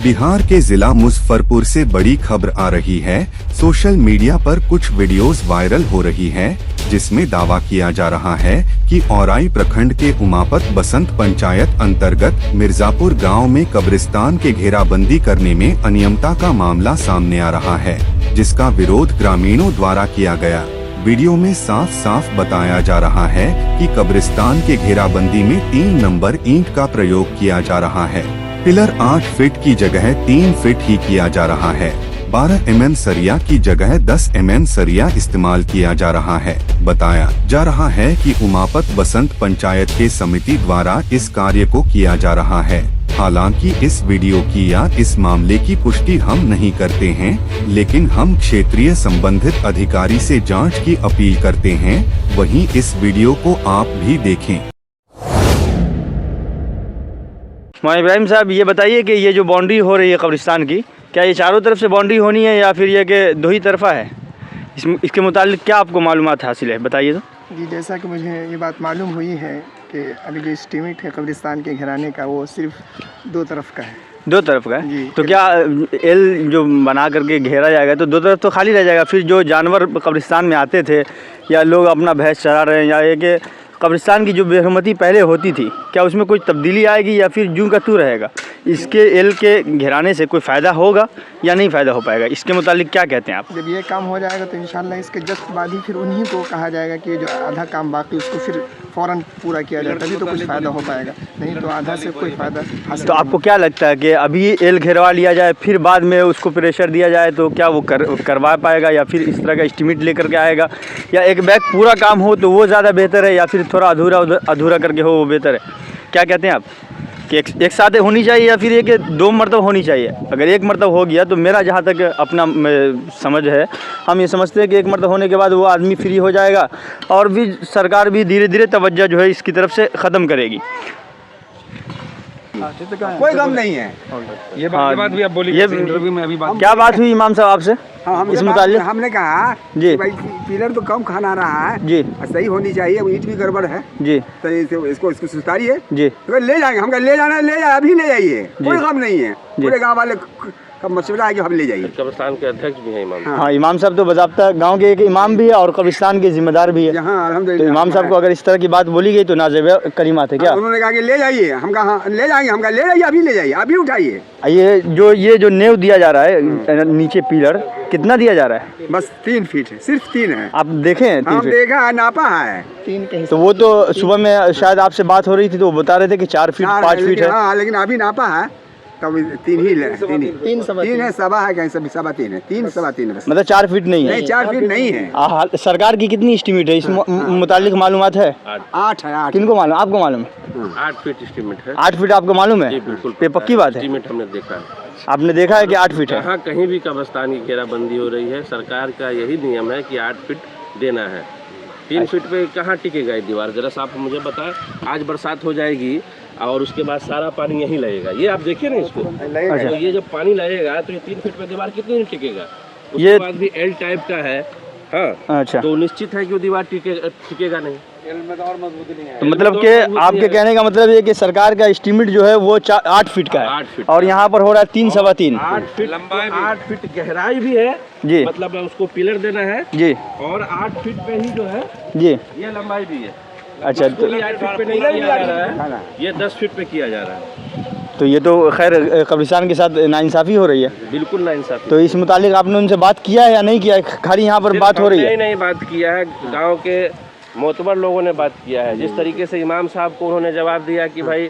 बिहार के जिला मुजफ्फरपुर से बड़ी खबर आ रही है। सोशल मीडिया पर कुछ वीडियोस वायरल हो रही हैं, जिसमें दावा किया जा रहा है कि औराई प्रखंड के उमापत बसंत पंचायत अंतर्गत मिर्जापुर गांव में कब्रिस्तान के घेराबंदी करने में अनियमितता का मामला सामने आ रहा है, जिसका विरोध ग्रामीणों द्वारा किया गया। वीडियो में साफ साफ बताया जा रहा है कि कब्रिस्तान के घेराबंदी में 3 नंबर ईंट का प्रयोग किया जा रहा है। पिलर 8 फीट की जगह 3 फीट ही किया जा रहा है। 12 mm सरिया की जगह 10 mm सरिया इस्तेमाल किया जा रहा है। बताया जा रहा है कि उमापत बसंत पंचायत के समिति द्वारा इस कार्य को किया जा रहा है। हालांकि इस वीडियो की या इस मामले की पुष्टि हम नहीं करते हैं, लेकिन हम क्षेत्रीय संबंधित अधिकारी से जांच की अपील करते हैं। वहीं इस वीडियो को आप भी देखें। इब्राहिम साहब, ये बताइए कि ये जो बाउंड्री हो रही है कब्रिस्तान की, क्या ये चारों तरफ से बाउंड्री होनी है या फिर ये कि दो ही तरफा है? इसके मुतालिक क्या आपको मालूमात हासिल है, बताइए तो। जी, जैसा कि मुझे ये बात मालूम हुई है कि अभी जो एस्टीमेट है कब्रिस्तान के घराने का, वो सिर्फ 2 तरफ का है। 2 तरफ का है? जी। तो क्या एल जो बना करके घेरा जाएगा तो 2 तरफ तो खाली रह जाएगा? फिर जो जानवर कब्रिस्तान में आते थे या लोग अपना भैंस चरा रहे हैं, या ये कि कब्रिस्तान की जो बेरहमती पहले होती थी, क्या उसमें कोई तब्दीली आएगी या फिर यूं का तू रहेगा? इसके एल के घेराने से कोई फ़ायदा होगा या नहीं फ़ायदा हो पाएगा? इसके मुतालिक क्या कहते हैं आप? जब ये काम हो जाएगा तो इंशाल्लाह इसके जस्ट बाद ही फिर उन्हीं को कहा जाएगा कि जो आधा काम बाकी उसको फिर फ़ौरन पूरा किया जाए, तभी तो कुछ फ़ायदा हो पाएगा, नहीं तो आधा से कोई फ़ायदा हासिल। तो आपको क्या लगता है कि अभी एल घेरवा लिया जाए, फिर बाद में उसको प्रेशर दिया जाए तो क्या वो करवा पाएगा, या फिर इस तरह का एस्टीमेट लेकर के आएगा, या एक बैग पूरा काम हो तो वो ज़्यादा बेहतर है, या फिर थोड़ा अधूरा करके हो वो बेहतर है? क्या कहते हैं आप कि एक साथ होनी चाहिए या फिर एक 2 मरतबा होनी चाहिए? अगर 1 मरतबा हो गया तो मेरा जहाँ तक अपना समझ है, हम ये समझते हैं कि 1 मरतबा होने के बाद वो आदमी फ्री हो जाएगा और भी सरकार भी धीरे धीरे तवज्जो जो है इसकी तरफ से ख़त्म करेगी। कोई गम नहीं है। ये बात भी आप बोली इंटरव्यू में अभी बात क्या बात हुई इमाम साहब आपसे? हाँ, इस मुतालिक हमने कहा जी भाई पिलर तो कम खाना रहा है जी, सही होनी चाहिए, ईंट भी गड़बड़ है जी तो इसको सुधारिए जी। तो ले जाएंगे, हम ले जाना ले जाए, अभी ले जाइए, कोई गम नहीं है। पूरे गांव वाले का मशवरा है कि हम ले जाइए। कब्रिस्तान के अध्यक्ष भी हैं इमाम। हाँ, इमाम साहब तो बाज़ाब्ता गांव के एक इमाम भी है और कब्रिस्तान के जिम्मेदार भी है। हाँ, तो अल्हम्दुलिल्लाह। इमाम साहब को अगर इस तरह की बात बोली गई तो नाज़िब करीमात है क्या? उन्होंने कहा कि ले जाइए, हम कहा ले जाएंगे, हम कहा ले जाइए, अभी ले जाइए, अभी उठाइए। ये जो नेव दिया जा रहा है नीचे पिलर, कितना दिया जा रहा है? बस 3 फीट है, सिर्फ 3 है। आप देखे हैं? 3 हम फीट। देखा है, नापा है 3 के तो वो तो सुबह में शायद आपसे बात हो रही थी तो वो बता रहे थे कि 4 फीट 5 फीट है। हाँ, लेकिन अभी नापा है तब 3 ही है, 3 है, सवा है, कहीं सभी सवा 3 है, 3 सवा 3 है, मतलब 4 फीट नहीं है? नहीं 4 फीट नहीं है। सरकार की कितनी एस्टीमेट है इस मुतालिक मालूमात है? 8 है। 8 किनको मालूम? आपको मालूम है? 8 फीट एस्टीमेट है। 8 फीट आपको मालूम है? जी बिल्कुल, ये पक्की बात है? एस्टीमेट हमने देखा है। आपने देखा है कि 8 फीट है? जहाँ कहीं भी कब्रिस्तान की घेराबंदी हो रही है, सरकार का यही नियम है कि 8 फीट देना है। 3 फीट पे कहाँ टिकेगा ये दीवार? जरा सा आप मुझे बताएं। आज बरसात हो जाएगी और उसके बाद सारा पानी यहीं लगेगा, ये आप देखिए ना इसको। अच्छा। तो ये जब पानी लगेगा तो ये 3 फीट पे दीवार कितनी दिन टिकेगा? ये उसके बाद भी एल टाइप का है। हाँ, अच्छा, तो निश्चित है कि वो दीवार टिकेगा नहीं। तो मतलब कि आपके कहने का मतलब ये कि सरकार का एस्टीमेट जो है वो 8 फीट का है 8 फीट और यहाँ पर हो रहा है 3 सवा 3। 8 फीट लंबाई, 8 फीट गहराई भी है जी, मतलब उसको पिलर देना है जी और 8 फीट पे ही जो है जी। ये लंबाई भी है। अच्छा, तो 8 फीट पे नहीं किया जा रहा है, ये 10 फीट पे किया जा रहा है। तो ये तो खैर कब्रिस्तान के साथ नाइंसाफ़ी हो रही है। बिल्कुल नाइंसाफ़ी। तो इस मुतालिक आपने उनसे बात किया है या नहीं किया है? खाली यहाँ पर बात हो रही है? नहीं बात किया है, गांव के मोतबर लोगों ने बात किया है। जिस तरीके से इमाम साहब को उन्होंने जवाब दिया कि भाई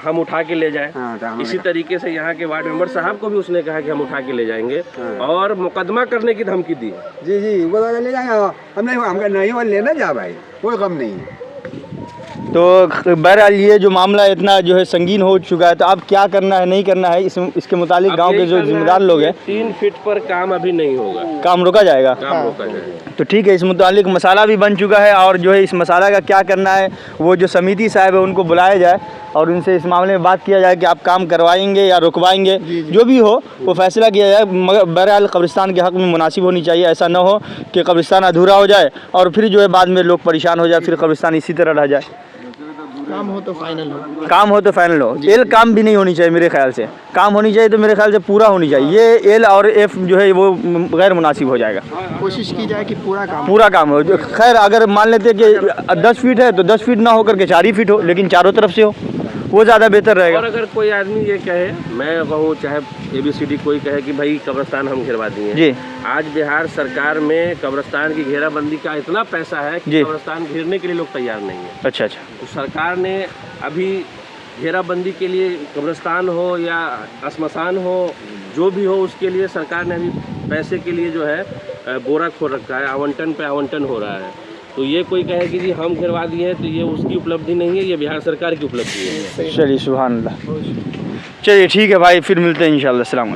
हम उठा के ले जाएं, इसी तरीके से यहाँ के वार्ड मेंबर साहब को भी उसने कहा कि हम उठा के ले जाएंगे और मुकदमा करने की धमकी दी। जी वो ले जाएंगे, हम नहीं, हमका नहीं लेना जा भाई, कोई गम नहीं है। तो बहरहाल ये जो मामला इतना जो है संगीन हो चुका है, तो अब क्या करना है नहीं करना है इसके मुतालिक गांव के जो जिम्मेदार लोग हैं? 3 फीट पर काम अभी नहीं होगा, काम रोका जाएगा। काम रोका जाएगा। तो ठीक है, इस मुतालिक मसाला भी बन चुका है और जो है इस मसाला का क्या करना है वो जो समिति साहब है उनको बुलाया जाए और उनसे इस मामले में बात किया जाए कि आप काम करवाएंगे या रुकवाएंगे। जो भी हो वो फैसला किया जाए, मगर बहरहाल कब्रिस्तान के हक़ में मुनासिब होनी चाहिए। ऐसा ना हो कि कब्रिस्तान अधूरा हो जाए और फिर जो है बाद में लोग परेशान हो जाए, फिर कब्रिस्तान इसी तरह रह जाए। काम हो तो फाइनल हो। काम हो तो फाइनल हो। एल काम भी नहीं होनी चाहिए मेरे ख्याल से, काम होनी चाहिए तो मेरे ख्याल से पूरा होनी चाहिए। ये एल और एफ जो है वो गैर मुनासिब हो जाएगा। कोशिश की जाए कि पूरा काम हो। खैर अगर मान लेते हैं कि 10 फीट है तो 10 फीट ना होकर के 4 ही फीट हो, लेकिन चारों तरफ से हो, वो ज़्यादा बेहतर रहेगा। और अगर कोई आदमी ये कहे, मैं कहूँ चाहे ABCD कोई कहे कि भाई कब्रिस्तान हम घेरवा दिए जी, आज बिहार सरकार में कब्रिस्तान की घेराबंदी का इतना पैसा है कि जी। कब्रिस्तान घेरने के लिए लोग तैयार नहीं है। अच्छा। तो सरकार ने अभी घेराबंदी के लिए कब्रिस्तान हो या श्मशान हो, जो भी हो, उसके लिए सरकार ने अभी पैसे के लिए जो है बोरा खोल रखा है, आवंटन पे आवंटन हो रहा है। तो ये कोई कहे कि जी हम घेरवा दिए हैं तो ये उसकी उपलब्धि नहीं है, ये बिहार सरकार की उपलब्धि है। चलिए सुभान अल्लाह। चलिए ठीक है भाई, फिर मिलते हैं इंशाल्लाह। अस्सलाम वालेकुम।